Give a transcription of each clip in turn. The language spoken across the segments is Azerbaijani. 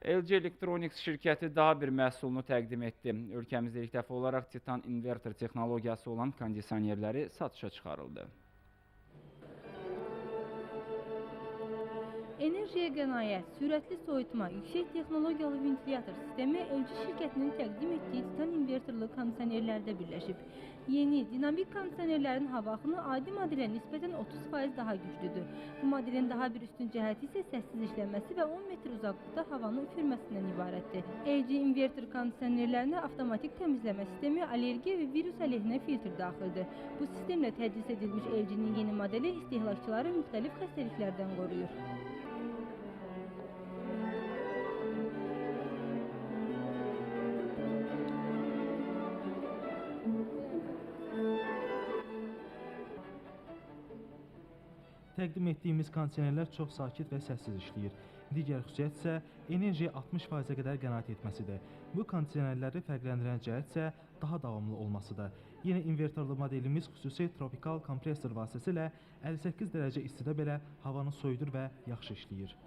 LG Electronics şirkəti daha bir məhsulunu təqdim etdi. Ölkəmizdə ilk dəfə olaraq Titan inverter texnologiyası olan kondisionerləri satışa çıxarıldı. Enerjiyə qənaət, sürətli soyutma, yüksək texnologiyalı ventilyator sistemi LG şirkətinin təqdim etdiyi Titan inverterli kondisionerlərdə birləşib. Yeni, dinamik kondisionerlərin hava axını adi modelə nisbətən 30% daha güclüdür. Bu modelin daha bir üstün cəhəti isə səssiz işləməsi və 10 metr uzaqlıqda havanın üfürməsindən ibarətdir. LG inverter kondisionerlərinə avtomatik təmizləmə sistemi, allergiya və virus əleyhinə filtr daxildir. Bu sistemlə tədris edilmiş LG-nin yeni modeli istehlakçıları müxtəlif xəstəliklərdən qoruyur. Təqdim etdiyimiz kondisionerlər çox sakit və səssiz işləyir. Digər xüsusiyyət isə enerjiyə 60%-ə qədər qənaət etməsidir. Bu kondisionerləri fərqləndirən cəhət isə daha davamlı olmasıdır. Yeni inverterli modelimiz xüsusi tropikal kompresor vasitəsilə 58 dərəcə istidə belə havanı soyudur və yaxşı işləyir.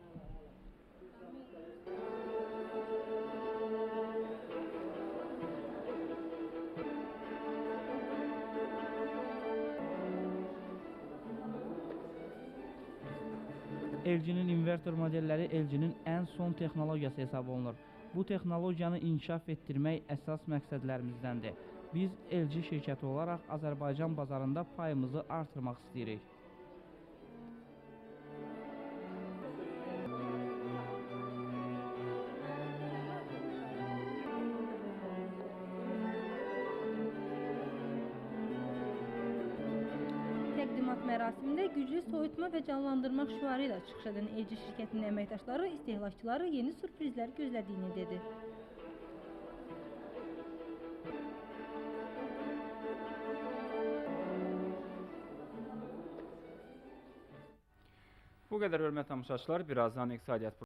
LG-nin inverter modelləri LG-nin ən son texnologiyası hesab olunur. Bu texnologiyanı inkişaf etdirmək əsas məqsədlərimizdəndir. Biz LG şirkəti olaraq Azərbaycan bazarında payımızı artırmaq istəyirik. Təqdimat mərasimində güclü soyutma və canlandırmaq şüarı ilə çıxış edən LG şirkətinin əməkdaşları istehlakçıları yeni sürprizlər gözlədiyini dedi. Bu qədər hörmətli tamaşaçılar, birazdan iqtisadiyyat